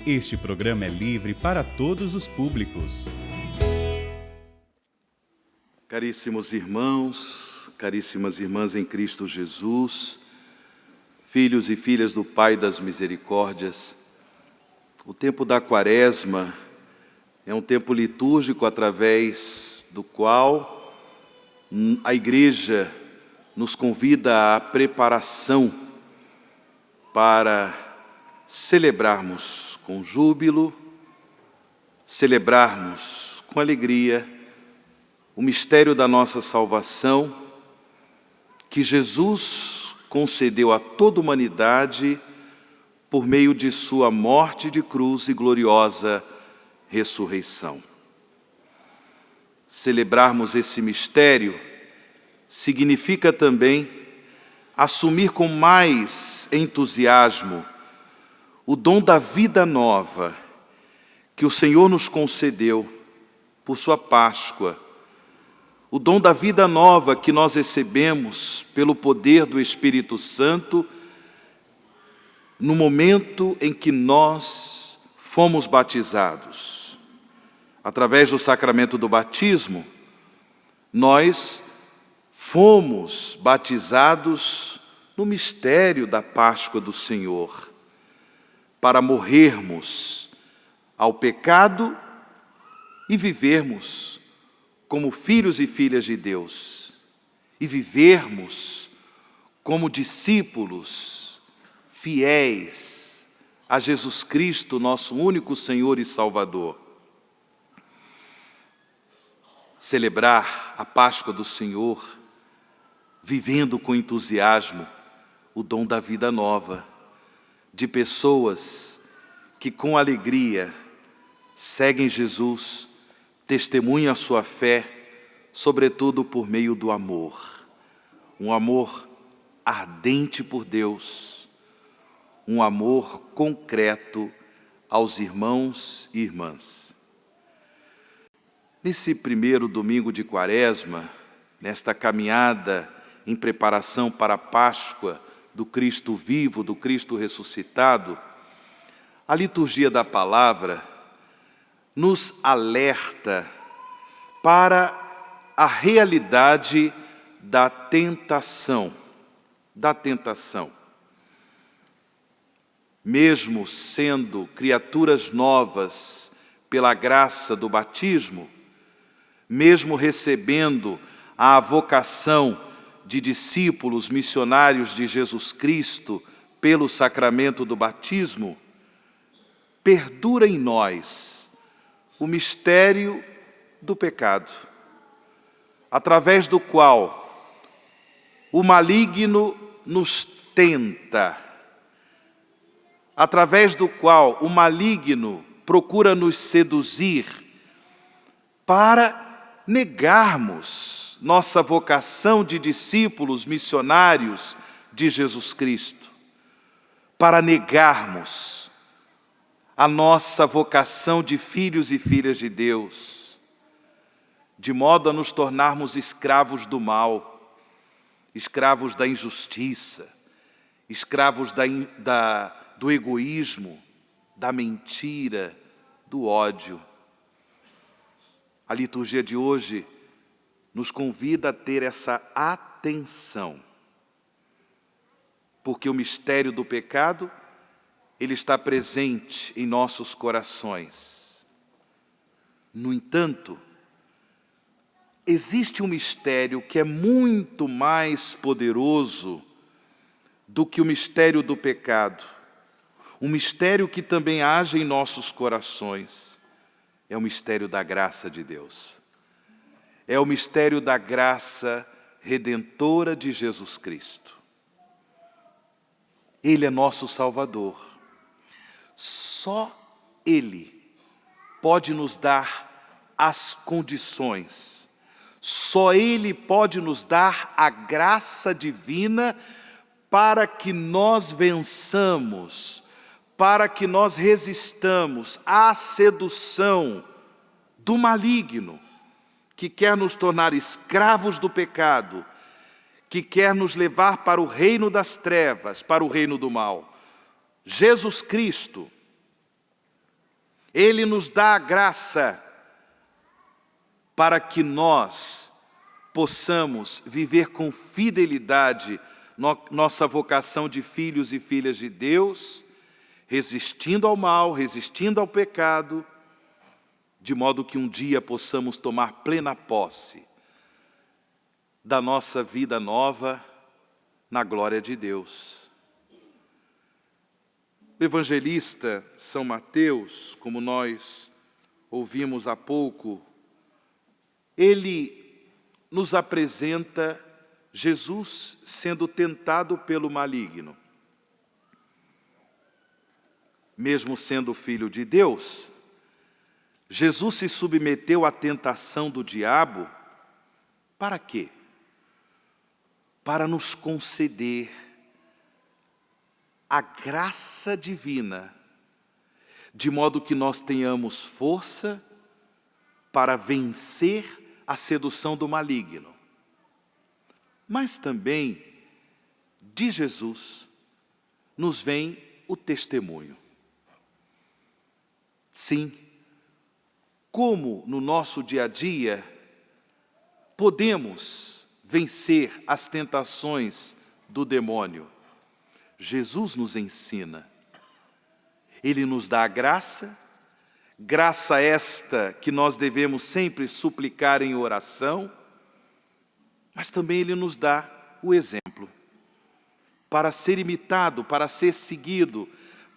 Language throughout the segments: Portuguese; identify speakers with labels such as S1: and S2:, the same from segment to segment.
S1: Este programa é livre para todos os públicos.
S2: Caríssimos irmãos, caríssimas irmãs em Cristo Jesus, filhos e filhas do Pai das Misericórdias, o tempo da Quaresma é um tempo litúrgico através do qual a Igreja nos convida à preparação para celebrarmos com júbilo, celebrarmos com alegria o mistério da nossa salvação que Jesus concedeu a toda a humanidade por meio de sua morte de cruz e gloriosa ressurreição. Celebrarmos esse mistério significa também assumir com mais entusiasmo o dom da vida nova que o Senhor nos concedeu por sua Páscoa, o dom da vida nova que nós recebemos pelo poder do Espírito Santo no momento em que nós fomos batizados. Através do sacramento do batismo, nós fomos batizados no mistério da Páscoa do Senhor, para morrermos ao pecado e vivermos como filhos e filhas de Deus, e vivermos como discípulos fiéis a Jesus Cristo, nosso único Senhor e Salvador. Celebrar a Páscoa do Senhor, vivendo com entusiasmo o dom da vida nova, de pessoas que com alegria seguem Jesus, testemunham a sua fé, sobretudo por meio do amor. Um amor ardente por Deus, um amor concreto aos irmãos e irmãs. Nesse primeiro domingo de Quaresma, nesta caminhada em preparação para a Páscoa do Cristo vivo, do Cristo ressuscitado, a liturgia da palavra nos alerta para a realidade da tentação. Mesmo sendo criaturas novas pela graça do batismo, mesmo recebendo a vocação de discípulos missionários de Jesus Cristo pelo sacramento do batismo, perdura em nós o mistério do pecado, através do qual o maligno nos tenta, através do qual o maligno procura nos seduzir para negarmos nossa vocação de discípulos missionários de Jesus Cristo, para negarmos a nossa vocação de filhos e filhas de Deus, de modo a nos tornarmos escravos do mal, escravos da injustiça, escravos do egoísmo, da mentira, do ódio. A liturgia de hoje nos convida a ter essa atenção, porque o mistério do pecado, ele está presente em nossos corações. No entanto, existe um mistério que é muito mais poderoso do que o mistério do pecado, um mistério que também age em nossos corações. É o mistério da graça de Deus. É o mistério da graça redentora de Jesus Cristo. Ele é nosso Salvador. Só Ele pode nos dar as condições, só Ele pode nos dar a graça divina para que nós vençamos, para que nós resistamos à sedução do maligno, que quer nos tornar escravos do pecado, que quer nos levar para o reino das trevas, para o reino do mal. Jesus Cristo, Ele nos dá a graça para que nós possamos viver com fidelidade nossa vocação de filhos e filhas de Deus, resistindo ao mal, resistindo ao pecado, de modo que um dia possamos tomar plena posse da nossa vida nova na glória de Deus. O evangelista São Mateus, como nós ouvimos há pouco, ele nos apresenta Jesus sendo tentado pelo maligno. Mesmo sendo filho de Deus, Jesus se submeteu à tentação do diabo para quê? Para nos conceder a graça divina, de modo que nós tenhamos força para vencer a sedução do maligno. Mas também, de Jesus, nos vem o testemunho. Sim, como no nosso dia a dia podemos vencer as tentações do demônio? Jesus nos ensina. Ele nos dá a graça, graça esta que nós devemos sempre suplicar em oração, mas também Ele nos dá o exemplo para ser imitado, para ser seguido,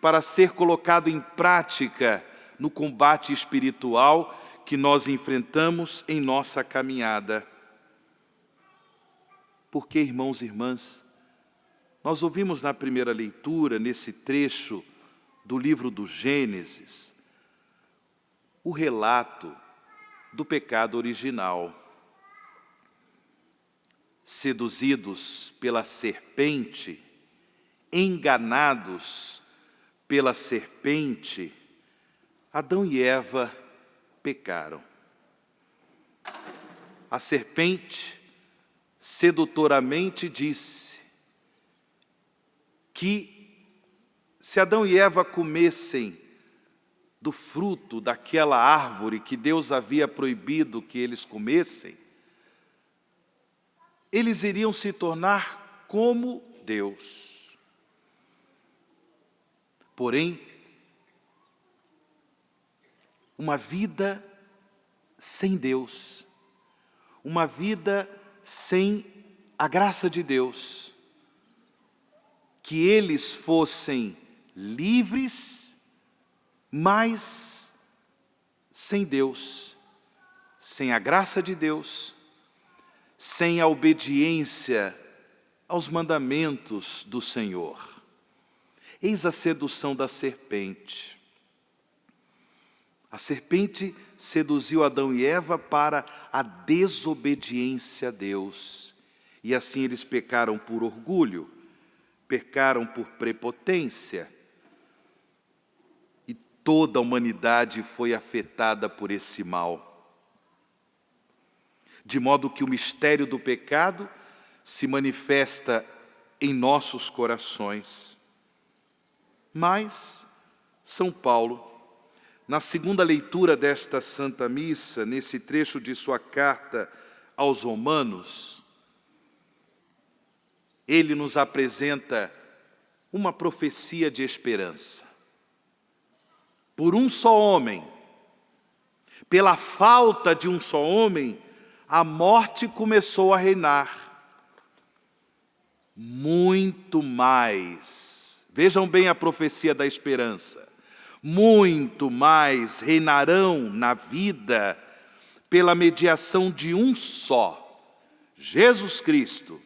S2: para ser colocado em prática no combate espiritual que nós enfrentamos em nossa caminhada. Porque, irmãos e irmãs, nós ouvimos na primeira leitura, nesse trecho do livro do Gênesis, o relato do pecado original. Seduzidos pela serpente, enganados pela serpente, Adão e Eva pecaram. A serpente sedutoramente disse que se Adão e Eva comessem do fruto daquela árvore que Deus havia proibido que eles comessem, eles iriam se tornar como Deus. Porém, uma vida sem Deus, uma vida sem a graça de Deus, que eles fossem livres, mas sem Deus, sem a graça de Deus, sem a obediência aos mandamentos do Senhor. Eis a sedução da serpente. A serpente seduziu Adão e Eva para a desobediência a Deus. E assim eles pecaram por orgulho, pecaram por prepotência. E toda a humanidade foi afetada por esse mal. De modo que o mistério do pecado se manifesta em nossos corações. Mas São Paulo, na segunda leitura desta Santa Missa, nesse trecho de sua carta aos Romanos, ele nos apresenta uma profecia de esperança. Por um só homem, pela falta de um só homem, a morte começou a reinar. Muito mais, vejam bem a profecia da esperança, muito mais reinarão na vida pela mediação de um só, Jesus Cristo,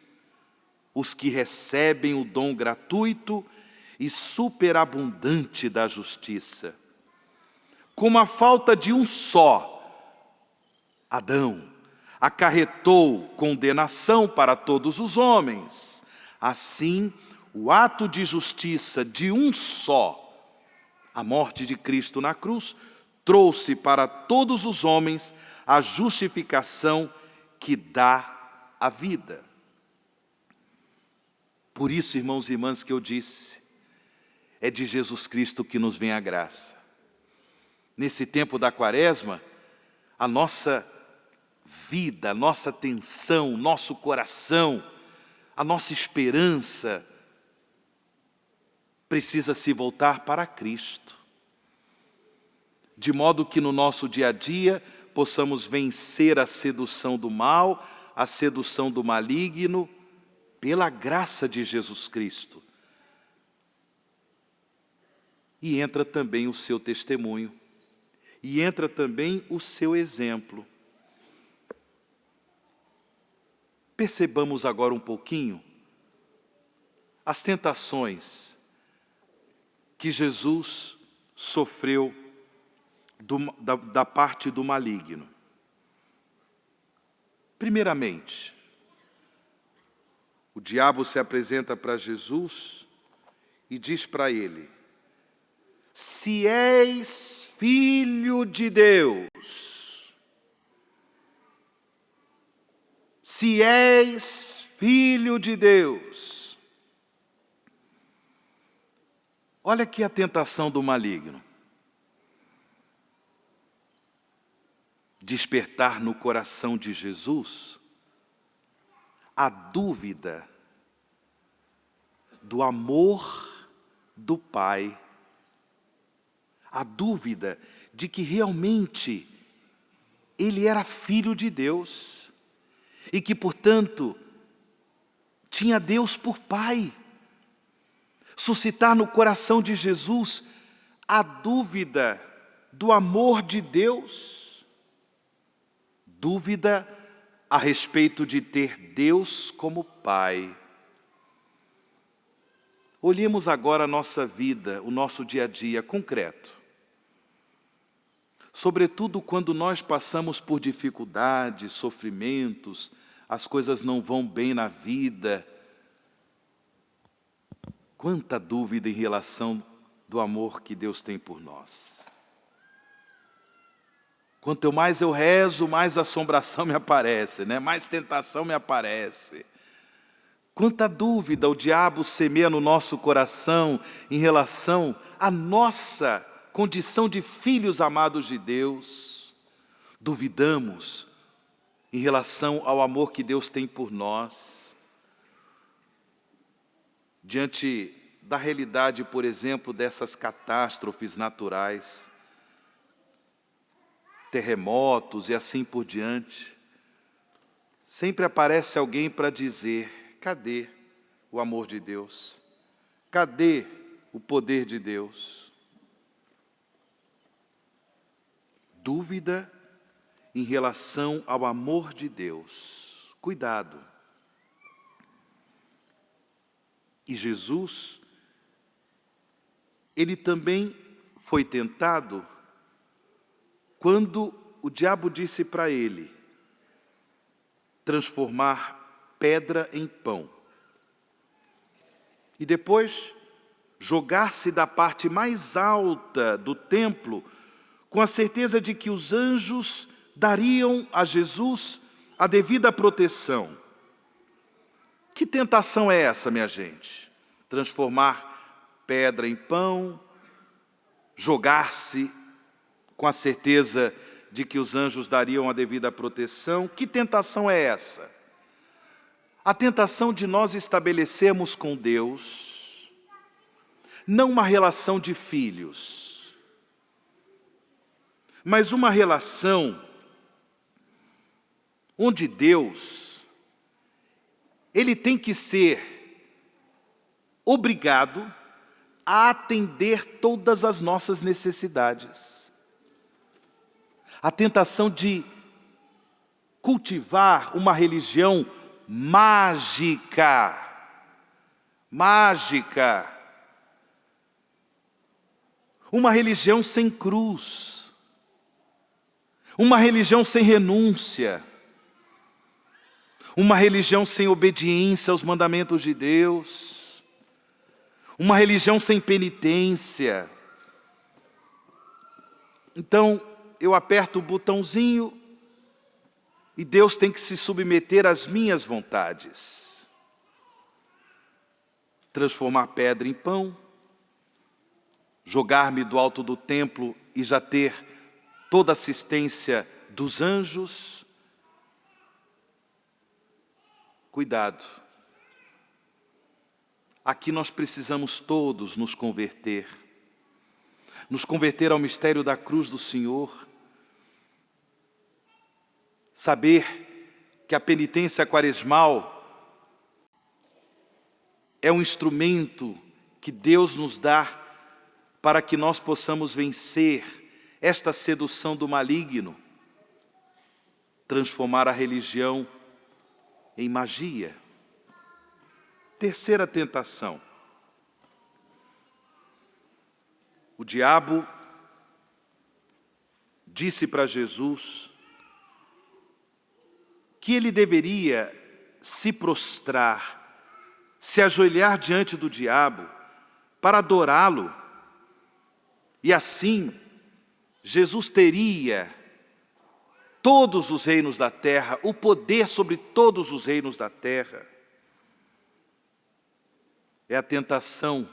S2: os que recebem o dom gratuito e superabundante da justiça. Como a falta de um só, Adão, acarretou condenação para todos os homens, assim o ato de justiça de um só, a morte de Cristo na cruz, trouxe para todos os homens a justificação que dá a vida. Por isso, irmãos e irmãs, que eu disse, é de Jesus Cristo que nos vem a graça. Nesse tempo da Quaresma, a nossa vida, a nossa atenção, nosso coração, a nossa esperança precisa se voltar para Cristo, de modo que no nosso dia a dia possamos vencer a sedução do mal, a sedução do maligno, pela graça de Jesus Cristo. E entra também o seu testemunho, e entra também o seu exemplo. Percebamos agora um pouquinho as tentações que Jesus sofreu da parte do maligno. Primeiramente, o diabo se apresenta para Jesus e diz para ele: se és filho de Deus, se és filho de Deus. Olha aqui a tentação do maligno. Despertar no coração de Jesus a dúvida do amor do Pai, a dúvida de que realmente ele era filho de Deus e que, portanto, tinha Deus por Pai. Suscitar no coração de Jesus a dúvida do amor de Deus, dúvida a respeito de ter Deus como Pai. Olhemos agora a nossa vida, o nosso dia a dia concreto. Sobretudo quando nós passamos por dificuldades, sofrimentos, as coisas não vão bem na vida. Quanta dúvida em relação do amor que Deus tem por nós. Quanto mais eu rezo, mais assombração me aparece, né? Mais tentação me aparece. Quanta dúvida o diabo semeia no nosso coração em relação à nossa condição de filhos amados de Deus. Duvidamos em relação ao amor que Deus tem por nós. Diante da realidade, por exemplo, dessas catástrofes naturais, terremotos e assim por diante, sempre aparece alguém para dizer: cadê o amor de Deus? Cadê o poder de Deus? Dúvida em relação ao amor de Deus. Cuidado. E Jesus, ele também foi tentado quando o diabo disse para ele transformar pedra em pão. E depois jogar-se da parte mais alta do templo com a certeza de que os anjos dariam a Jesus a devida proteção. Que tentação é essa, minha gente? Transformar pedra em pão, jogar-se com a certeza de que os anjos dariam a devida proteção. Que tentação é essa? A tentação de nós estabelecermos com Deus não uma relação de filhos, mas uma relação onde Deus, ele tem que ser obrigado a atender todas as nossas necessidades. A tentação de cultivar uma religião mágica. Uma religião sem cruz. Uma religião sem renúncia. Uma religião sem obediência aos mandamentos de Deus. Uma religião sem penitência. Então, eu aperto o botãozinho e Deus tem que se submeter às minhas vontades. transformar pedra em pão, jogar-me do alto do templo e já ter toda a assistência dos anjos. Cuidado. Aqui nós precisamos todos nos converter ao mistério da cruz do Senhor, saber que a penitência quaresmal é um instrumento que Deus nos dá para que nós possamos vencer esta sedução do maligno, transformar a religião em magia. Terceira tentação. O diabo disse para Jesus que ele deveria se prostrar, se ajoelhar diante do diabo para adorá-lo. E assim, Jesus teria todos os reinos da terra, o poder sobre todos os reinos da terra. É a tentação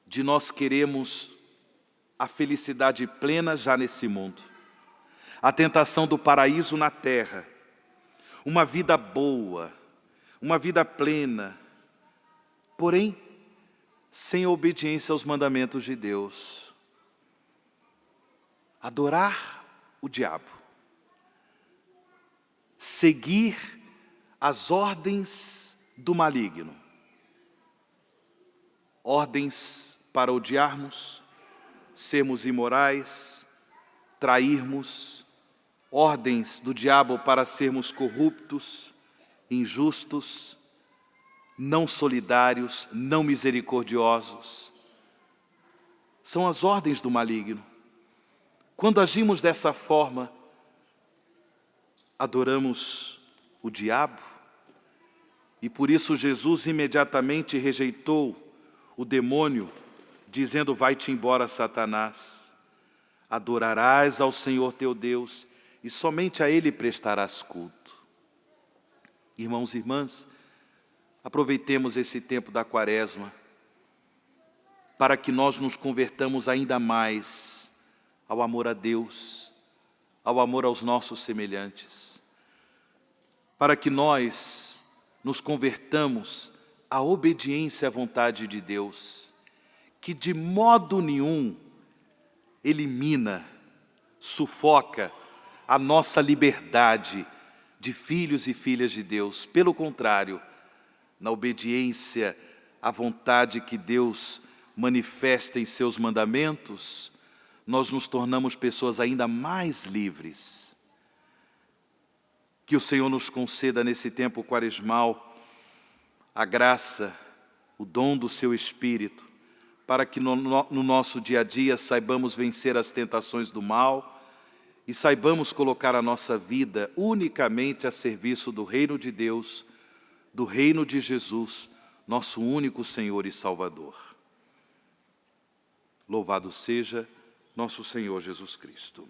S2: de nós queremos a felicidade plena já nesse mundo. A tentação do paraíso na terra. Uma vida boa, uma vida plena, porém, sem a obediência aos mandamentos de Deus. Adorar o diabo. Seguir as ordens do maligno. Ordens para odiarmos, sermos imorais, trairmos, ordens do diabo para sermos corruptos, injustos, não solidários, não misericordiosos. São as ordens do maligno. Quando agimos dessa forma, adoramos o diabo, e por isso Jesus imediatamente rejeitou o demônio, dizendo: vai-te embora, Satanás, adorarás ao Senhor teu Deus, e somente a Ele prestarás culto. Irmãos e irmãs, aproveitemos esse tempo da Quaresma, para que nós nos convertamos ainda mais ao amor a Deus, ao amor aos nossos semelhantes, para que nós nos convertamos à obediência à vontade de Deus, que de modo nenhum elimina, sufoca a nossa liberdade de filhos e filhas de Deus. Pelo contrário, na obediência à vontade que Deus manifesta em seus mandamentos, nós nos tornamos pessoas ainda mais livres. Que o Senhor nos conceda nesse tempo quaresmal a graça, o dom do seu Espírito, para que no nosso dia a dia saibamos vencer as tentações do mal e saibamos colocar a nossa vida unicamente a serviço do reino de Deus, do reino de Jesus, nosso único Senhor e Salvador. Louvado seja nosso Senhor Jesus Cristo.